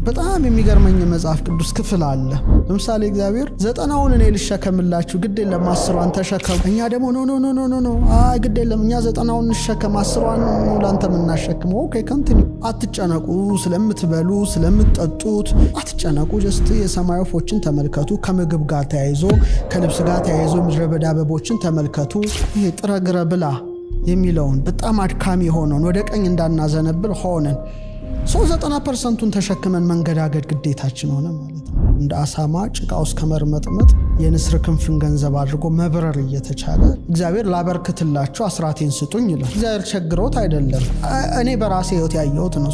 በጣም የሚገርመኝ መጽሐፍ ቅዱስ ክፍል አለ። ለምሳሌ እግዚአብሔር 90ውን እኔ ልሸከምላችሁ ግድ የለም 10ዋን ተሸከሙ። እኛ ደግሞ ኖ ግድ የለም እኛ 90ውን እንሸከም 10ዋን ነው ላንተ የምናሸክመው። ኦኬ ኮንቲኒው። አትጨነቁ ስለምትበሉ ስለምትጠጡት አትጨነቁ። ጀስት የሰማይ ወፎችን ተመልከቱ። ከምግብ ጋር ተያይዞ ከልብስ ጋር ተያይዞ ምድረ በዳ አበቦችን ተመልከቱ። ይሄ ጥረግረ ብላ የሚለውን በጣም አድካሚ ሆነን ወደ ቀኝ እንዳናዘነብል ሆነን 90%ን ተሸክመን መንገዳገድ ግዴታችን ሆነ ማለት ነው። እንደ አሳማ ጭቃ ውስጥ ከመርመጥመጥ የንስር ክንፍን ገንዘብ አድርጎ መብረር እየተቻለ እግዚአብሔር ላበርክትላችሁ አስራቴን ስጡኝ ይላል። እግዚአብሔር ቸግሮት አይደለም፣ እኔ በራሴ ህይወት ያየሁት ነው።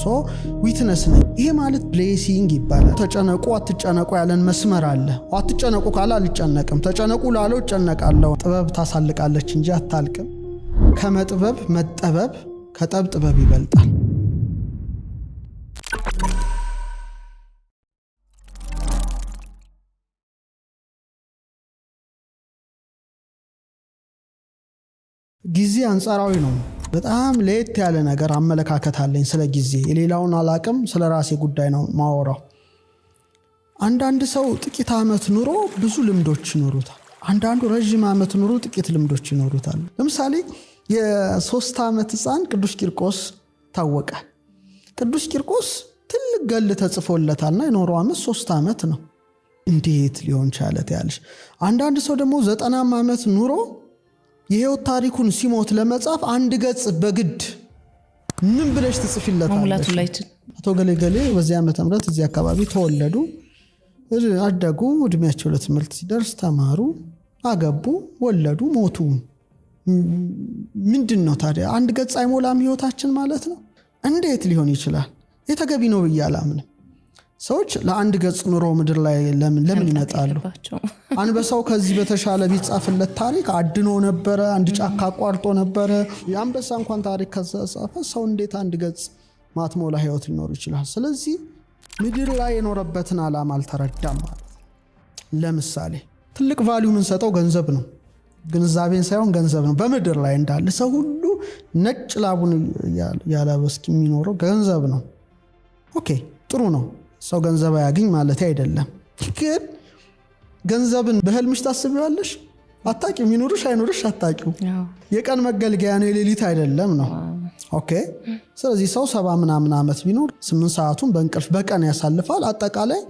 ዊትነስ ነኝ። ይሄ ማለት ብሌሲንግ ይባላል። ተጨነቁ አትጨነቁ ያለን መስመር አለ። አትጨነቁ ካለ አልጨነቅም፣ ተጨነቁ ላለው እጨነቃለሁ። ጥበብ ታሳልቃለች እንጂ አታልቅም። ከመጥበብ መጠበብ ከጠብ ጥበብ ይበልጣል። ጊዜ አንጻራዊ ነው። በጣም ለየት ያለ ነገር አመለካከት አለኝ ስለ ጊዜ። የሌላውን አላቅም፣ ስለ ራሴ ጉዳይ ነው ማወራው። አንዳንድ ሰው ጥቂት ዓመት ኑሮ ብዙ ልምዶች ይኖሩታል። አንዳንዱ ረጅም ዓመት ኑሮ ጥቂት ልምዶች ይኖሩታል። ለምሳሌ የ3 ዓመት ሕፃን ቅዱስ ቂርቆስ ታወቀ። ቅዱስ ቂርቆስ ትልቅ ገል ተጽፎለታልና የኖረው ዓመት 3 ዓመት ነው። እንዴት ሊሆን ቻለ ያለሽ? አንዳንድ ሰው ደግሞ 90 ዓመት ኑሮ የህይወት ታሪኩን ሲሞት ለመጻፍ 1 ገጽ በግድ ምን ብለሽ ትጽፊለታለሽ? አቶ ገሌ በዚህ ዓመተ ምህረት እዚህ አካባቢ ተወለዱ፣ አደጉ፣ እድሜያቸው ለትምህርት ሲደርስ ተማሩ፣ አገቡ፣ ወለዱ፣ ሞቱ። ምንድን ነው ታዲያ? 1 ገጽ አይሞላም ህይወታችን ማለት ነው? እንዴት ሊሆን ይችላል? የተገቢ ነው ብዬ አላምንም። ሰዎች ለ1 ገጽ ኑሮ ምድር ላይ ለምን ይመጣሉ? አንበሳው ከዚህ በተሻለ ቢጻፍለት ታሪክ አድኖ ነበረ፣ አንድ ጫካ አቋርጦ ነበረ። የአንበሳ እንኳን ታሪክ ከጻፈ ሰው እንዴት 1 ገጽ ማትሞላ ህይወት ሊኖር ይችላል? ስለዚህ ምድር ላይ የኖረበትን ዓላማ አልተረዳም ማለት። ለምሳሌ ትልቅ ቫልዩ የምንሰጠው ገንዘብ ነው፣ ግንዛቤን ሳይሆን ገንዘብ ነው። በምድር ላይ እንዳለ ሰው ሁሉ ነጭ ላቡን ያለበስኪ የሚኖረው ገንዘብ ነው። ኦኬ ጥሩ ነው፣ ሰው ገንዘብ ያገኝ ማለት አይደለም። ግን ገንዘብን በህልምሽ ታስቢዋለሽ? አታቂው። ይኑርሽ አይኑርሽ አታቂው። የቀን መገልገያ ነው፣ የሌሊት አይደለም ነው። ኦኬ ስለዚህ ሰው 70 ምናምን ዓመት ቢኖር 8 ሰዓቱን በእንቅልፍ በቀን ያሳልፋል። አጠቃላይ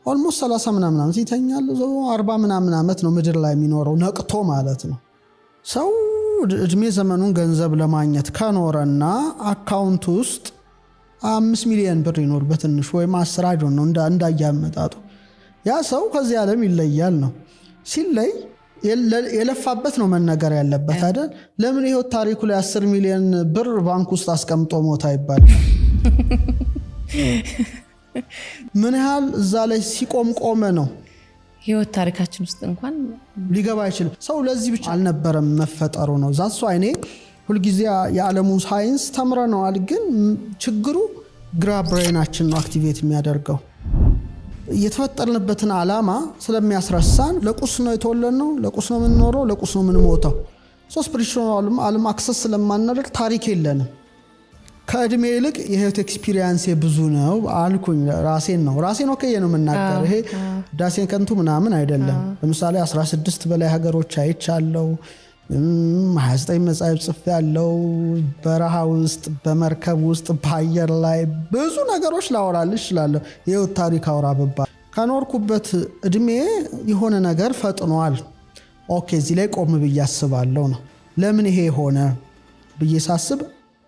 ኦልሞስት 30 ምናምን ዓመት ይተኛል። 40 ምናምን ዓመት ነው ምድር ላይ የሚኖረው ነቅቶ ማለት ነው። ሰው እድሜ ዘመኑን ገንዘብ ለማግኘት ከኖረና አካውንት ውስጥ 5 ሚሊዮን ብር ይኖር በትንሹ ወይም 10 አይዶን ነው እንዳያመጣጡ፣ ያ ሰው ከዚህ ዓለም ይለያል ነው። ሲለይ የለፋበት ነው መነገር ያለበት አይደል? ለምን ህይወት ታሪኩ ላይ 10 ሚሊዮን ብር ባንክ ውስጥ አስቀምጦ ሞታ ይባላል? ምን ያህል እዛ ላይ ሲቆም ቆመ ነው ህይወት ታሪካችን ውስጥ እንኳን ሊገባ አይችልም። ሰው ለዚህ ብቻ አልነበረም መፈጠሩ ነው። ዛሱ አይኔ ሁልጊዜ የዓለሙ ሳይንስ ተምረነዋል፣ ግን ችግሩ ግራ ብሬናችን ነው አክቲቬት የሚያደርገው። የተፈጠርንበትን ዓላማ ስለሚያስረሳን ለቁስ ነው የተወለድነው፣ ለቁስ ነው የምንኖረው፣ ለቁስ ነው የምንሞተው። ስፒሪቹዋል ዓለም አክሰስ ስለማናደርግ ታሪክ የለንም። ከእድሜ ይልቅ የህይወት ኤክስፒሪየንስ ብዙ ነው አልኩኝ። ራሴን ወከየ ነው የምናገር። ይሄ ዳሴን ከንቱ ምናምን አይደለም። ለምሳሌ 16 በላይ ሀገሮች አይቻለሁ፣ 29 መጽሐፍ ጽፌያለሁ። በረሃ ውስጥ፣ በመርከብ ውስጥ፣ በአየር ላይ ብዙ ነገሮች ላወራልሽ እችላለሁ። የህይወት ታሪክ አውራ ብባል ከኖርኩበት እድሜ የሆነ ነገር ፈጥኗል። ኦኬ እዚህ ላይ ቆም ብዬ አስባለሁ ነው። ለምን ይሄ ሆነ ብዬ ሳስብ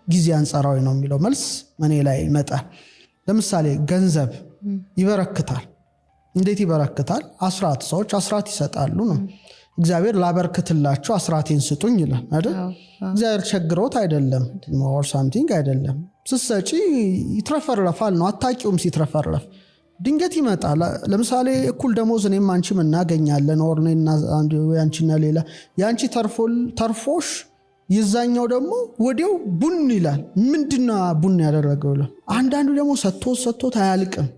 ጊዜ አንጻራዊ ነው የሚለው መልስ እኔ ላይ ይመጣል። ለምሳሌ ገንዘብ ይበረክታል። እንዴት ይበረክታል? አስራት፣ ሰዎች አስራት ይሰጣሉ ነው። እግዚአብሔር ላበርክትላችሁ አስራቴን ስጡኝ ይላል አይደል? እግዚአብሔር ቸግሮት አይደለም፣ ሞር ሳምቲንግ አይደለም። ስትሰጪ ይትረፈረፋል ነው። አታቂውም ሲትረፈረፍ ድንገት ይመጣል። ለምሳሌ እኩል ደሞዝ እኔም አንቺም እናገኛለን፣ ወር እኔና አንቺና ሌላ ያንቺ ተርፎሽ የዛኛው ደግሞ ወዲያው ቡን ይላል። ምንድነው ቡን ያደረገው? አንዳንዱ ደግሞ ሰጥቶት አያልቅም።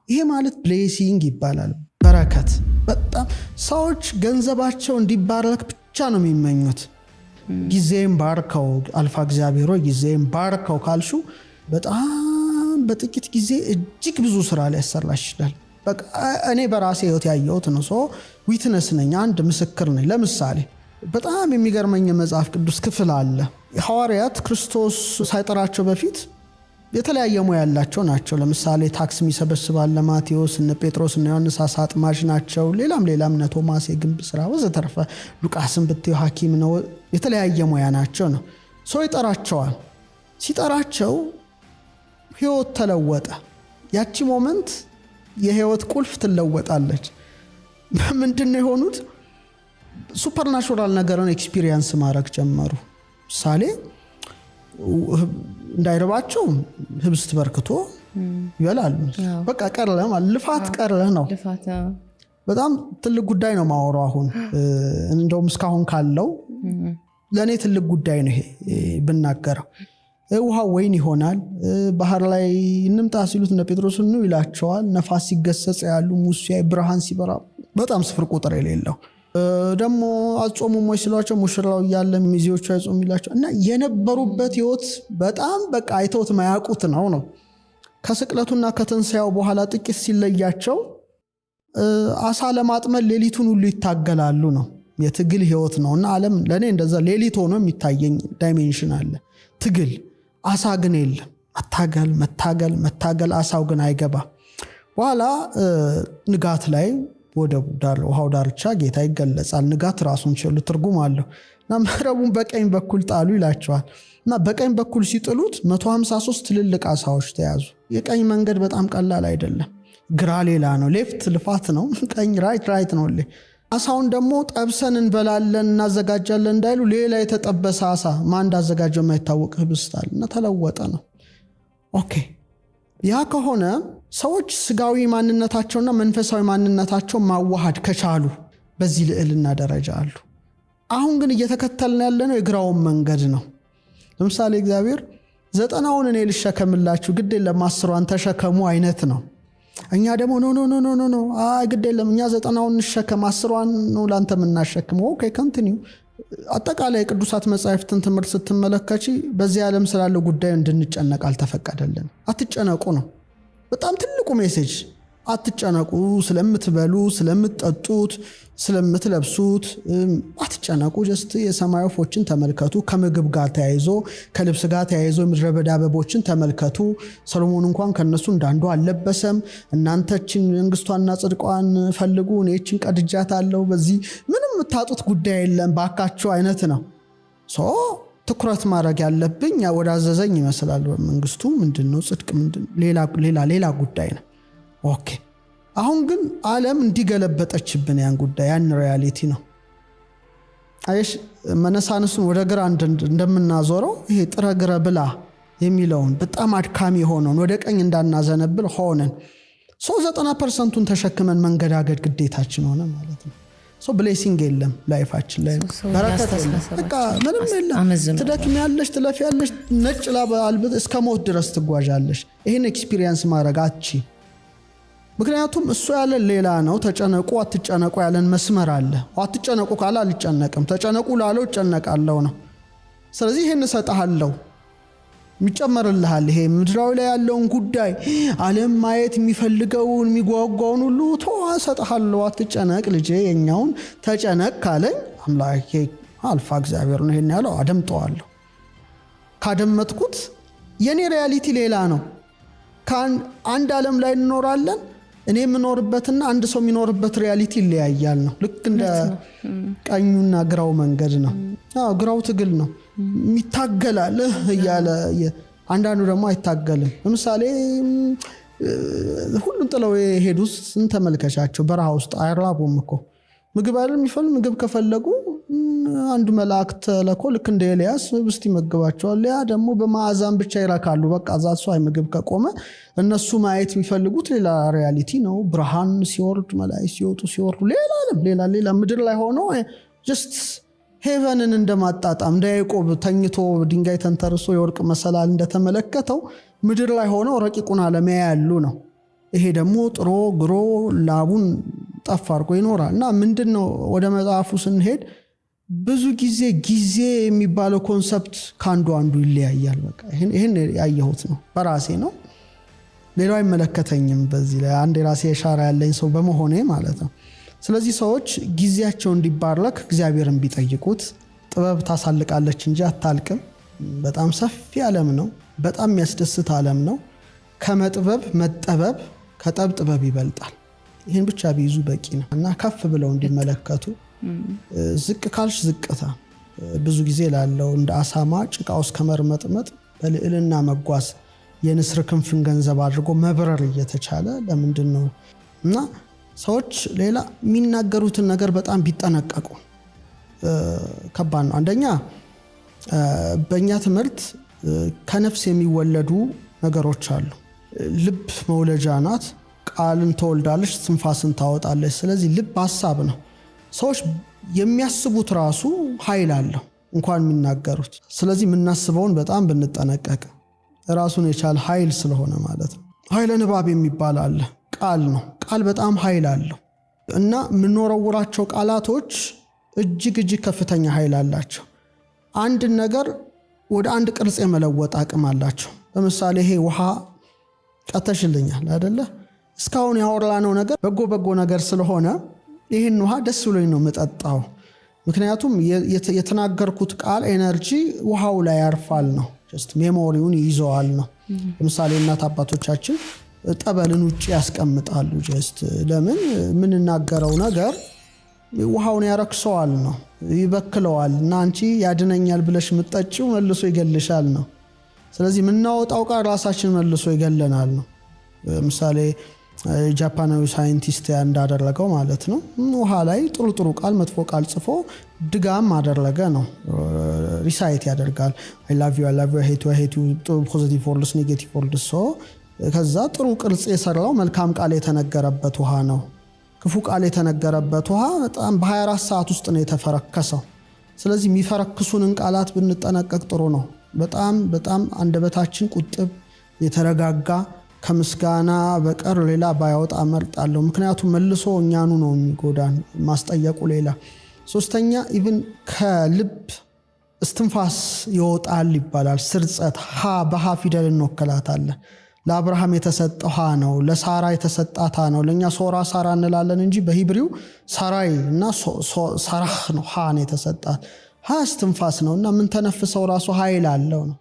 ይሄ ማለት ብሌሲንግ ይባላል፣ በረከት። በጣም ሰዎች ገንዘባቸው እንዲባረክ ብቻ ነው የሚመኙት። ጊዜም ባርከው አልፋ እግዚአብሔር ጊዜም ባርከው ካልሹ በጣም በጥቂት ጊዜ እጅግ ብዙ ስራ ሊያሰራሽ ይችላል። በቃ እኔ በራሴ ህይወት ያየሁት ነው። ዊትነስ ነኝ፣ አንድ ምስክር ነኝ። ለምሳሌ በጣም የሚገርመኝ መጽሐፍ ቅዱስ ክፍል አለ። ሐዋርያት ክርስቶስ ሳይጠራቸው በፊት የተለያየ ሙያ ያላቸው ናቸው። ለምሳሌ ታክስ የሚሰበስባል ማቴዎስ፣ እነ ጴጥሮስ እና ዮሐንስ አሳ አጥማጅ ናቸው። ሌላም እነ ቶማስ የግንብ ስራ ወዘተረፈ። ሉቃስን ብትዩ ሐኪም ነው። የተለያየ ሙያ ናቸው ነው። ይጠራቸዋል። ሲጠራቸው ህይወት ተለወጠ። ያቺ ሞመንት የህይወት ቁልፍ ትለወጣለች። ምንድነው የሆኑት? ሱፐርናቹራል ነገርን ኤክስፒሪየንስ ማድረግ ጀመሩ። ምሳሌ እንዳይረባቸው ህብስት በርክቶ ይበላሉ። በቃ ቀረለ ማለት ልፋት ቀረለ ነው። በጣም ትልቅ ጉዳይ ነው ማወራው። አሁን እንደውም እስካሁን ካለው ለኔ ትልቅ ጉዳይ ነው ይሄ ብናገረው። ውሃ ወይን ይሆናል። ባህር ላይ እንምጣ ሲሉት እነ ጴጥሮስ ነው ይላቸዋል። ነፋስ ሲገሰጽ ያሉ ሙሴ ብርሃን ሲበራ በጣም ስፍር ቁጥር የሌለው ደግሞ አጾሙ ሞይ ሲሏቸው ሙሽራው እያለ ሚዜዎቹ አይጾም ይላቸው እና የነበሩበት ህይወት በጣም በቃ አይተውት ማያውቁት ነው። ከስቅለቱና ከትንሳኤው በኋላ ጥቂት ሲለያቸው አሳ ለማጥመድ ሌሊቱን ሁሉ ይታገላሉ ነው። የትግል ህይወት ነውና ዓለም ለኔ እንደዛ ሌሊት ሆኖ የሚታየኝ ዳይሜንሽን አለ። ትግል አሳ ግን የለም። መታገል አሳው ግን አይገባ። በኋላ ንጋት ላይ ወደ ውሃው ዳርቻ ጌታ ይገለጻል። ንጋት ራሱን ችሎ ትርጉም አለው እና መረቡን በቀኝ በኩል ጣሉ ይላቸዋል። እና በቀኝ በኩል ሲጥሉት 153 ትልልቅ አሳዎች ተያዙ። የቀኝ መንገድ በጣም ቀላል አይደለም። ግራ ሌላ ነው፣ ሌፍት ልፋት ነው፣ ቀኝ ራይት ነው። አሳውን ደግሞ ጠብሰን እንበላለን እናዘጋጃለን እንዳይሉ ሌላ የተጠበሰ አሳ ማን እንዳዘጋጀው የማይታወቅ ህብስታል እና ተለወጠ ነው። ኦኬ ያ ከሆነ ሰዎች ስጋዊ ማንነታቸውና መንፈሳዊ ማንነታቸው ማዋሃድ ከቻሉ በዚህ ልዕልና ደረጃ አሉ። አሁን ግን እየተከተልን ያለነው የግራውን መንገድ ነው። ለምሳሌ እግዚአብሔር 90ውን እኔ ልሸከምላችሁ ግድ የለም 10ዋን ተሸከሙ አይነት ነው። እኛ ደግሞ ኖ ግድ የለም እኛ 90ውን እንሸከም 10ዋን ነው ላንተ የምናሸክመው። ኦኬ ኮንቲኒው። አጠቃላይ ቅዱሳት መጻሕፍትን ትምህርት ስትመለከቺ በዚህ ዓለም ስላለው ጉዳይ እንድንጨነቅ አልተፈቀደልን። አትጨነቁ ነው በጣም ትልቁ ሜሴጅ። አትጨነቁ፣ ስለምትበሉ፣ ስለምትጠጡት፣ ስለምትለብሱት አትጨነቁ። ጀስት የሰማይ ወፎችን ተመልከቱ። ከምግብ ጋር ተያይዞ ከልብስ ጋር ተያይዞ የምድረ በዳ አበቦችን ተመልከቱ። ሰሎሞን እንኳን ከነሱ እንዳንዱ አልለበሰም። እናንተችን መንግስቷንና ጽድቋን ፈልጉ፣ እኔችን ቀድጃታለሁ፣ በዚህ ምንም የምታጡት ጉዳይ የለም ባካችሁ አይነት ነው። ትኩረት ማድረግ ያለብኝ ወደ አዘዘኝ ይመስላል። መንግስቱ ምንድነው? ጽድቅ ምንድነው? ሌላ ጉዳይ ነው። ኦኬ አሁን ግን ዓለም እንዲገለበጠችብን ያን ጉዳይ ያን ሪያሊቲ ነው። አይሽ መነሳንሱን ወደ ግራ እንደምናዞረው ይሄ ጥረ ግረ ብላ የሚለውን በጣም አድካሚ ሆነን ወደ ቀኝ እንዳናዘነብል ሆነን 90% ተሸክመን መንገዳገድ ግዴታችን ሆነ ማለት ነው። ብሌሲንግ የለም ላይፋችን ላይ በረከት የለም። በቃ ምንም የለም። ትደክሚያለሽ፣ ትለፊያለሽ፣ ነጭ ላብ አልብት እስከ ሞት ድረስ ትጓዣለሽ። ይሄን ኤክስፒሪየንስ ማድረግ አትቺ። ምክንያቱም እሱ ያለን ሌላ ነው። ተጨነቁ አትጨነቁ ያለን መስመር አለ። አትጨነቁ ካለ አልጨነቅም፣ ተጨነቁ ላለው እጨነቃለሁ ነው። ስለዚህ ይሄን እሰጥሃለሁ የሚጨመርልሃል። ይሄ ምድራዊ ላይ ያለውን ጉዳይ ዓለም ማየት የሚፈልገውን የሚጓጓውን ሁሉ እሰጥሃለሁ። አትጨነቅ ልጄ፣ የኛውን ተጨነቅ ካለኝ አምላኬ አልፋ እግዚአብሔር ነው ይሄን ያለው። አደምጠዋለሁ። ካደመጥኩት የኔ ሪያሊቲ ሌላ ነው። አንድ ዓለም ላይ እንኖራለን። እኔ የምኖርበትና አንድ ሰው የሚኖርበት ሪያሊቲ ይለያያል ነው። ልክ እንደ ቀኙና ግራው መንገድ ነው። ግራው ትግል ነው፣ ይታገላል እያለ አንዳንዱ ደግሞ አይታገልም። ለምሳሌ ሁሉም ጥለው የሄዱት ተመልከቻቸው። በረሃ ውስጥ አይራቡም እኮ ምግብ አይደል የሚፈልጉ። ምግብ ከፈለጉ አንድ መልአክ ተልኮ ልክ እንደ ኤልያስ ህብስት ይመግባቸዋል። ያ ደግሞ በማዕዛን ብቻ ይረካሉ። በቃ ዛት ሰው ምግብ ከቆመ እነሱ ማየት የሚፈልጉት ሌላ ሪያሊቲ ነው። ብርሃን ሲወርድ፣ መላእክት ሲወጡ ሲወርዱ፣ ሌላ ዓለም ሌላ ምድር ላይ ሆኖ ጀስት ሄቨንን እንደማጣጣም እንደ ያዕቆብ ተኝቶ ድንጋይ ተንተርሶ የወርቅ መሰላል እንደተመለከተው ምድር ላይ ሆኖ ረቂቁን ዓለም ያያሉ ነው። ይሄ ደግሞ ጥሮ ግሮ ላቡን ጠፍ አድርጎ ይኖራል። እና ምንድነው ወደ መጽሐፉ ስንሄድ ብዙ ጊዜ የሚባለው ኮንሰፕት ከአንዱ ይለያያል። በቃ ይሄን ያየሁት ነው፣ በራሴ ነው። ሌላው አይመለከተኝም። በዚህ ላይ አንድ የራሴ የሻራ ያለኝ ሰው በመሆኔ ማለት ነው። ስለዚህ ሰዎች ጊዜያቸው እንዲባረክ እግዚአብሔርን ቢጠይቁት፣ ጥበብ ታሳልቃለች እንጂ አታልቅም። በጣም ሰፊ ዓለም ነው። በጣም የሚያስደስት ዓለም ነው። ከመጥበብ መጠበብ ከጠብ ጥበብ ይበልጣል። ይህን ብቻ ቢይዙ በቂ ነው እና ከፍ ብለው እንዲመለከቱ። ዝቅ ካልሽ ዝቅታ ብዙ ጊዜ ላለው እንደ አሳማ ጭቃ ውስጥ ከመርመጥመጥ በልዕልና መጓዝ የንስር ክንፍን ገንዘብ አድርጎ መብረር እየተቻለ ለምንድን ነው? እና ሰዎች ሌላ የሚናገሩትን ነገር በጣም ቢጠነቀቁ ከባድ ነው። አንደኛ በእኛ ትምህርት ከነፍስ የሚወለዱ ነገሮች አሉ። ልብ መውለጃ ናት። ቃልን ትወልዳለች፣ ትንፋስን ታወጣለች። ስለዚህ ልብ ሀሳብ ነው። ሰዎች የሚያስቡት ራሱ ኃይል አለው እንኳን የሚናገሩት። ስለዚህ የምናስበውን በጣም ብንጠነቀቅ ራሱን የቻለ ኃይል ስለሆነ ማለት ነው። ኃይለ ንባብ የሚባል አለ። ቃል ነው። ቃል በጣም ኃይል አለው እና የምንወረውራቸው ቃላቶች እጅግ ከፍተኛ ኃይል አላቸው። አንድን ነገር ወደ አንድ ቅርጽ የመለወጥ አቅም አላቸው። ለምሳሌ ይሄ ውሃ ቀተሽልኛል አይደለ? እስካሁን ያወራነው ነገር በጎ ነገር ስለሆነ ይህን ውሃ ደስ ብሎኝ ነው የምጠጣው። ምክንያቱም የተናገርኩት ቃል ኤነርጂ ውሃው ላይ ያርፋል ነው። ጀስት ሜሞሪውን ይይዘዋል ነው። ለምሳሌ እናት አባቶቻችን ጠበልን ውጭ ያስቀምጣሉ። ጀስት ለምን? የምንናገረው ነገር ውሃውን ያረክሰዋል ነው፣ ይበክለዋል እና አንቺ ያድነኛል ብለሽ የምትጠጪው መልሶ ይገልሻል ነው። ስለዚህ የምናወጣው ቃል ራሳችን መልሶ ይገለናል ነው። ምሳሌ ጃፓናዊ ሳይንቲስት እንዳደረገው ማለት ነው። ውሃ ላይ ጥሩ ቃል መጥፎ ቃል ጽፎ ድጋም አደረገ ነው። ሪሳይት ያደርጋል። I love you, I hate you፣ ፖዚቲቭ ወርድስ፣ ኔጌቲቭ ወርድስ። ከዛ ጥሩ ቅርጽ የሰራው መልካም ቃል የተነገረበት ውሃ ነው። ክፉ ቃል የተነገረበት ውሃ በጣም በ24 ሰዓት ውስጥ ነው የተፈረከሰው። ስለዚህ የሚፈረክሱንን ቃላት ብንጠነቀቅ ጥሩ ነው። በጣም አንደበታችን ቁጥብ የተረጋጋ ከምስጋና በቀር ሌላ ባያወጣ እመርጣለሁ። ምክንያቱም መልሶ እኛኑ ነው የሚጎዳን ማስጠየቁ ሌላ። ሶስተኛ ኢቭን ከልብ እስትንፋስ ይወጣል ይባላል። ስርጸት በሃ ፊደል እንወከላታለን። ለአብርሃም የተሰጠው ሃ ነው። ለሳራ የተሰጣት ሃ ነው። ለእኛ ሶራ ሳራ እንላለን እንጂ በሂብሪው ሳራይ እና ሳራህ ነው። ሃ ነው የተሰጣት። ሃ እስትንፋስ ነው እና ምን ተነፍሰው ራሱ ኃይል አለው ነው።